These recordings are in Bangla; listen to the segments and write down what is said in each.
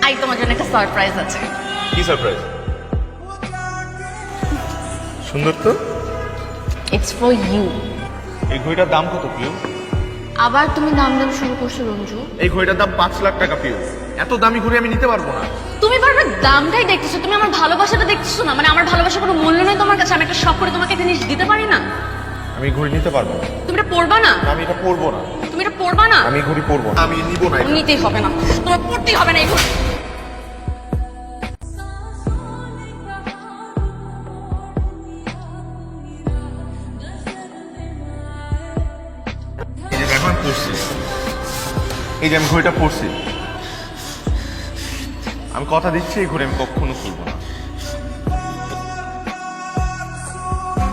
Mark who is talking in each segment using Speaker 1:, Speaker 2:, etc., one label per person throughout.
Speaker 1: আই তোমার জন্য একটা সারপ্রাইজ আছে।
Speaker 2: কি সারপ্রাইজ? সুন্দর তো।
Speaker 1: It's for you.
Speaker 2: এই ঘড়িটার দাম কত পিউ?
Speaker 1: আবার তুমি দাম দাম শুরু করছো রঞ্জু।
Speaker 2: এই ঘড়িটার দাম 5 লাখ টাকা পিউ। এত দামি ঘড়ি আমি নিতে পারবো না।
Speaker 1: তুমি বারবার দামটাই দেখতেছো, তুমি আমার ভালোবাসাটা দেখতেছো না। মানে আমার ভালোবাসার কোনো মূল্য নেই তোমার কাছে? আমি একটা শখ করে তোমাকে একটা জিনিস দিতে পারি না?
Speaker 2: আমি ঘড়ি নিতে পারবো না।
Speaker 1: তুমি এটা পরবা না?
Speaker 2: আমি এটা পরবো না।
Speaker 1: তুমি এটা পরবা না?
Speaker 2: আমি ঘড়ি পরবো না। আমি নিব না।
Speaker 1: নিতেই হবে না, তোমার পরতেই হবে না এই ঘড়ি।
Speaker 2: এই যে এখন পরছি, এই যে আমি ঘড়িটা পরছি, আমি কথা দিচ্ছি এই ঘড়ি আমি কখনো খুলবো না।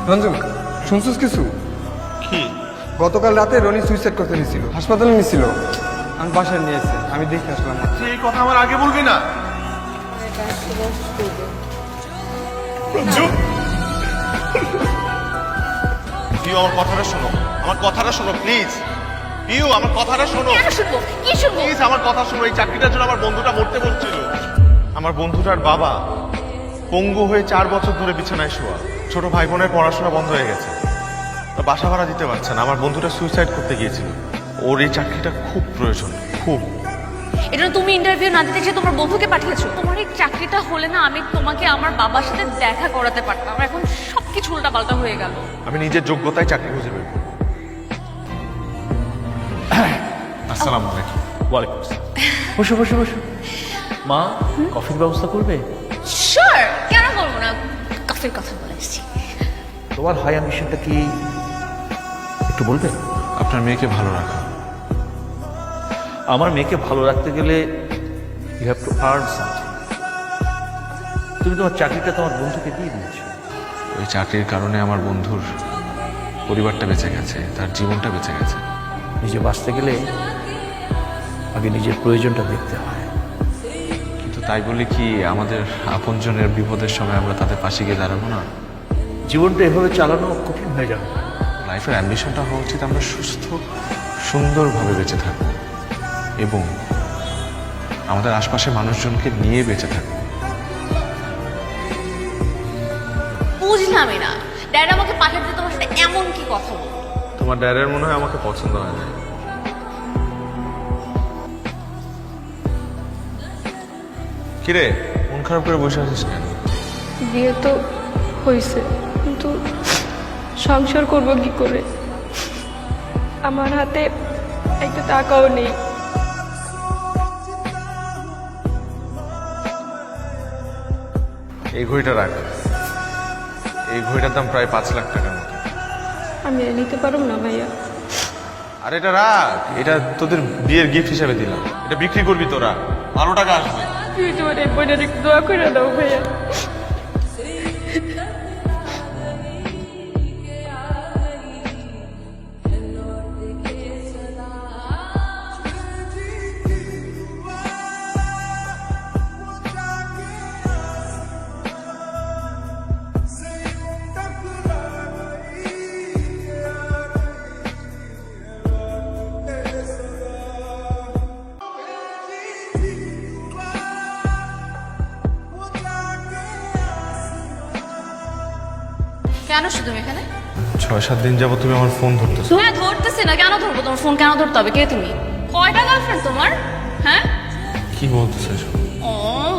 Speaker 3: রঞ্জন, শুনছিস কিছু?
Speaker 2: কি?
Speaker 3: গতকাল রাতে রনি সুইসাইড করতে নিয়েছিল, হাসপাতালে নিয়েছিল। আমি বাসায় নিয়ে এসে আমি দেখে আসলাম।
Speaker 2: তুই এই কথা আমার আগে বলবি না। রঞ্জু, পিউ আমার কথাটা শোনো, আমার কথাটা শোনো প্লিজ। পিউ আমার কথাটা শোনো।
Speaker 1: কেন শুনবো? কি শুনবো?
Speaker 2: প্লিজ আমার কথা শোনো। এই চাকরিটার জন্য আমার বন্ধুটা মরতে বলছিল। আমার বন্ধুটার বাবা পঙ্গু হয়ে 4 বছর ধরে বিছানায় শোয়া। ছোট ভাই বোনের পড়াশোনা বন্ধ হয়ে গেছে, তো বাসা ভাড়া দিতে পারছে না। আমার বন্ধুটা সুইসাইড করতে গিয়েছিল। ওর এই চাকরিটা খুব প্রয়োজন, খুব।
Speaker 1: এটা তুমি ইন্টারভিউ না দিতে যে তোমার বন্ধুকে পাঠিয়েছো। তোমার এই চাকরিটা হলে না আমি তোমাকে আমার বাবার সাথে দেখা করাতে পারতাম। এখন সবকিছু উল্টাপাল্টা হয়ে গেল।
Speaker 2: আমি নিজের যোগ্যতায় চাকরি খুঁজে বের করব। আসসালামু আলাইকুম।
Speaker 4: ওয়ালাইকুম আসসালাম। বসো বসো বসো। মা, কফির ব্যবস্থা করবে?
Speaker 1: শিওর, কেন বলবো না। কফির কথা বলেছি।
Speaker 4: তোমার হাই অ্যাম্বিশনটা কি একটু বলবে?
Speaker 2: আপনার মেয়েকে ভালো রাখা।
Speaker 4: আমার মেয়েকে ভালো রাখতে গেলে you have to earn something. তুমি তোমার চাকরিটা তোমার বন্ধুকে দিয়ে দিয়েছো।
Speaker 2: ওই চাকরির কারণে আমার বন্ধুর পরিবারটা বেঁচে গেছে, তার জীবনটা বেঁচে গেছে।
Speaker 4: নিজে বাঁচতে গেলে আগে নিজের প্রয়োজনটা দেখতে হয়।
Speaker 2: কিন্তু তাই বলে কি আমাদের আপনজনের বিপদের সময় আমরা তাদের পাশে গিয়ে দাঁড়াবো না?
Speaker 4: জীবনটা এভাবে চালানো কঠিন হয়ে যাবে।
Speaker 2: লাইফের অ্যাম্বিশনটা হওয়া উচিত আমরা সুস্থ সুন্দরভাবে বেঁচে থাকবো এবং আমাদের আশপাশে মানুষজনকে নিয়ে বেঁচে থাকবো।
Speaker 1: বুঝলামই না, ড্যাড আমাকে পাঠাতে তোমার সাথে এমন কি কথা বলবো?
Speaker 2: তোমার ড্যাডের মনে হয় আমাকে পছন্দ হয় না। কিরে, মন খারাপ করে বসে আছিস কেন?
Speaker 5: বিয়ে তো হয়েছে, কিন্তু সংসার করব কি করে? আমার হাতে একটা টাকাও নেই।
Speaker 2: এই ঘড়িটা রাখ। এই ঘড়িটার দাম প্রায় 5 লাখ টাকার মতো।
Speaker 5: আমি নিতে পারব না ভাইয়া।
Speaker 2: আর এটা রাখ, এটা তোদের বিয়ের গিফট হিসেবে দিলাম। এটা বিক্রি করবি তোরা, 12 টাকা আসবে।
Speaker 5: তুই তোমার এই বোনের একটু দোয়া করে দাও ভাইয়া।
Speaker 1: কেন শুধু এখানে?
Speaker 2: 6-7 দিন যাবো তুমি আমার ফোন ধরতেছো।
Speaker 1: হ্যাঁ ধরতেছি না, কেন ধরবো? তোমার ফোন কেন ধরতে হবে? কে তুমি? কয়টা গার্লফ্রেন্ড তোমার? হ্যাঁ?
Speaker 2: কি বলতেছো এসব?
Speaker 1: ও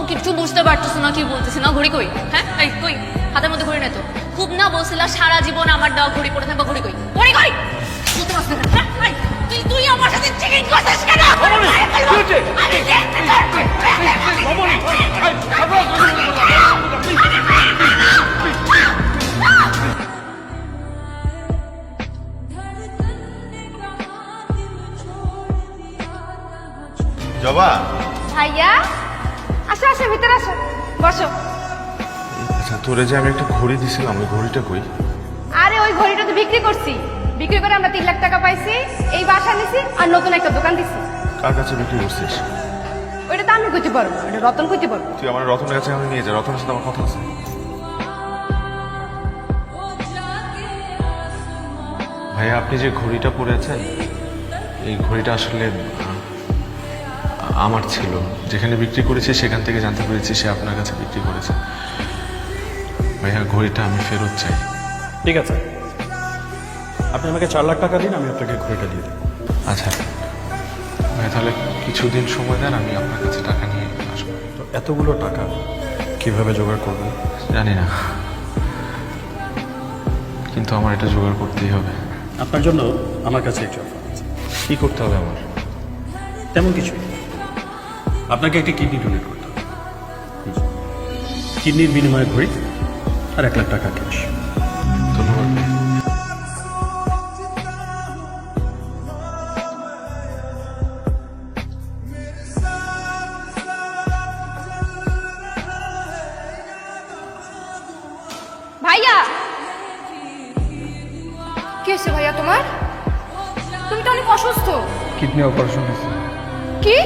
Speaker 1: কিছু বুঝতে পারতেছো না কি বলতেছি না? ঘড়ি কই? হ্যাঁ এই কই? হাতের মধ্যে ঘড়ি নেই তো? খুব না বলছিলা সারা জীবন আমার দেওয়া ঘড়ি পরে থাকবা, ঘড়ি কই? ঘড়ি কই? বলতে পারছ না? হ্যাঁ? এই, তুই আমার সাথে চেকিং করছিস কেন? আমি দেখতে
Speaker 2: জবা,
Speaker 5: ভাইয়া আসো আসো, ভিতরে আসো, বসো।
Speaker 2: আচ্ছা তোরে যে আমি একটা ঘড়ি দিছিলাম, ওই ঘড়িটা কই?
Speaker 5: আরে ওই ঘড়িটা তো বিক্রি করছি। বিক্রি করে আমরা 3 লাখ টাকা পাইছি। এই বাসা নিছি আর নতুন একটা দোকান দিছি।
Speaker 2: কার কাছে বিক্রি করছিস?
Speaker 5: ওইটা তো আমি কইতে পারবো, এটা রতন কইতে পারবো।
Speaker 2: তুই আমার রতনের কাছে আমি নিয়ে যা, রতনের সাথে আমার কথা আছে। ভাইয়া আপনি যে ঘড়িটা পরে আছেন, এই ঘড়িটা আসলে আমার ছিল, যেখানে বিক্রি করেছি সেখান থেকে জানতে পেরেছি সে আপনার কাছে বিক্রি করেছে। ভাইয়া ঘড়িটা আমি ফেরত চাই।
Speaker 6: ঠিক আছে, আপনি আমাকে 4 লাখ টাকা দিন, আমি আপনাকে ঘড়িটা দিয়ে দেবো।
Speaker 2: আচ্ছা ভাই, তাহলে কিছুদিন সময় দেন, আমি আপনার কাছে টাকা নিয়ে আসবো।
Speaker 6: তো এতগুলো টাকা কিভাবে জোগাড় করবেন?
Speaker 2: জানি না, কিন্তু আমার এটা জোগাড় করতেই হবে।
Speaker 6: আপনার জন্য আমার কাছে একটি অফার আছে।
Speaker 2: কি করতে হবে আমার?
Speaker 6: তেমন কিছু আপনাকে একটি কিডনি ডোনেট করতে হবে। কিডনির বিনিময়ে ঘড়ি আর 1 লাখ টাকা ক্যাশ।
Speaker 2: ধন্যবাদ ভাই।
Speaker 5: ভাইয়া, কি হয়েছে ভাইয়া তোমার? তুমি তো অনেক অসুস্থ।
Speaker 3: কিডনি অপারেশন হয়েছে।
Speaker 5: কি?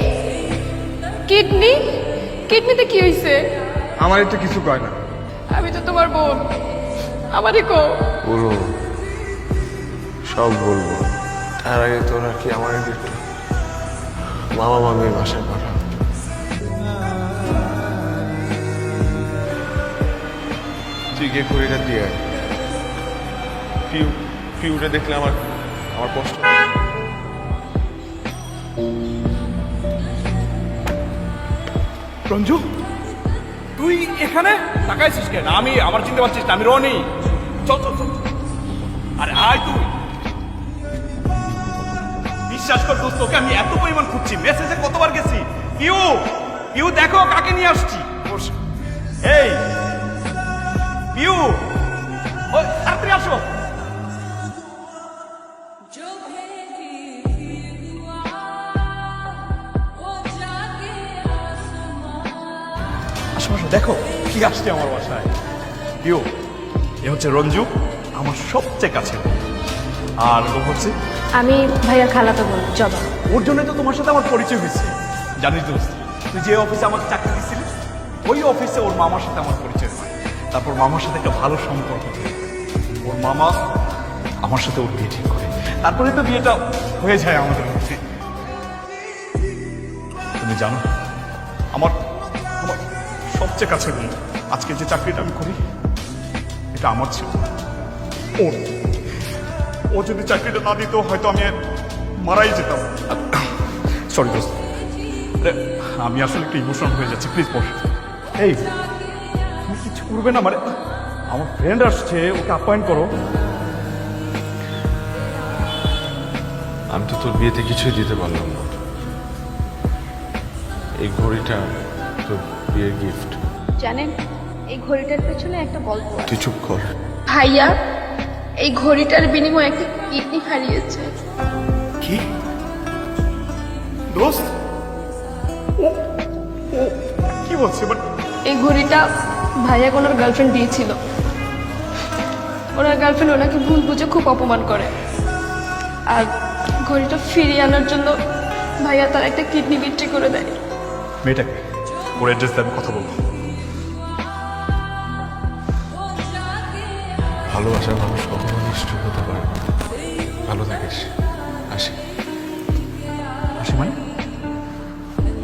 Speaker 5: কিডনি? কিডনিতে কি হয়েছে?
Speaker 3: আমার তো কিছু কয় না।
Speaker 5: আমি তো তোমার বোন, আমারই কো।
Speaker 2: বলো, সব বলবো। তার আগে তোরা কি আমার একটু মামা মামির বাসায় পাঠা। তুই গিয়ে ঘড়িটা দিয়ে আয়। পিউটা দেখলে আমার কষ্ট হয়।
Speaker 7: রঞ্জু, তুই এখানে তাকাইছিস কেন? আমি আমার চিনতে পারছিস না, আমি রনি। চল চল চল, আরে আয় তুই। বিশ্বাস কর দোস্ত, ওকে আমি এত পরিমাণ খুঁজছি, মেসেজে কতবার গেছি। পিউ, পিউ দেখো কাকে নিয়ে আসছি। এই পিউ, ওই তাড়াতাড়ি আসো। আসো আসো, দেখো কি আসছে আমার বাসায়। পিউ, এ হচ্ছে রঞ্জু, আমার সবচেয়ে কাছে। আর ও হচ্ছে,
Speaker 5: আমি ভাইয়ার খালাতো বোন জবা।
Speaker 7: ওর জন্য তো তোমার সাথে আমার পরিচয় হয়েছে। জানিস দোস্ত, তুই যে অফিসে আমাকে চাকরি দিচ্ছিলি, ওই অফিসে ওর মামার সাথে আমার পরিচয় হয়। তারপর মামার সাথে একটা ভালো সম্পর্ক হয়। ওর মামা আমার সাথে ওর বিয়ে ঠিক করে, তারপরে তো বিয়েটা হয়ে যায় আমাদের মধ্যে। তুমি জানো, আমার আমার সবচেয়ে কাছের বন্ধু, আজকে যে চাকরিটা আমি করি এটা আমার ছিল। ওর, ও যদি চাকরিটা না দিত হয়তো আমি মারাই যেতাম। সরি দোস্ত, আমি আসলে একটু ইমোশনাল হয়ে যাচ্ছি, প্লিজ বস। এই তুমি কিছু করবে না, মানে আমার ফ্রেন্ড আসছে, ওকে অ্যাপয়েন্ট করো।
Speaker 2: আমি তো তোর বিয়েতে কিছুই দিতে পারলাম না। এই ঘড়িটা তোর বিয়ের গিফট।
Speaker 5: জানেন, এই ঘড়িটার পেছনে একটা গল্প আছে।
Speaker 2: তুই চুপ কর।
Speaker 5: ভাইয়া এই ঘড়িটার বিনিময়ে একটা কিডনি হারিয়েছে।
Speaker 7: কি দোস্ত? ও ও কি বলছে? বাট
Speaker 5: এই ঘড়িটা ভাইয়া ওনার গার্লফ্রেন্ড দিয়েছিল। ওনার গার্লফ্রেন্ড ওনাকে ভুল বুঝে খুব অপমান করে, আর ঘড়িটা ফিরিয়ে আনার জন্য ভাইয়া তার একটা কিডনি বিক্রি করে দেয়।
Speaker 7: মেয়েটাকে ওর অ্যাড্রেস দিয়ে আমি কথা বলবো।
Speaker 2: ভালোবাসার মানুষ কখনো নিষ্ঠুর হতে পারে না। ভালো থাকিস। আসি।
Speaker 7: আসি মানে?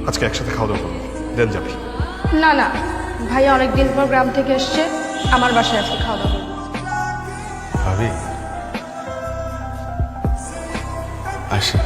Speaker 7: আজকে একসাথে খাওয়া দাওয়া করবো, দেন যাবি।
Speaker 5: না না, ভাইয়া অনেকদিন পর গ্রাম থেকে এসছে, আমার বাসায় আজকে খাওয়া দাওয়া করবো।
Speaker 2: ভাবি, আসি।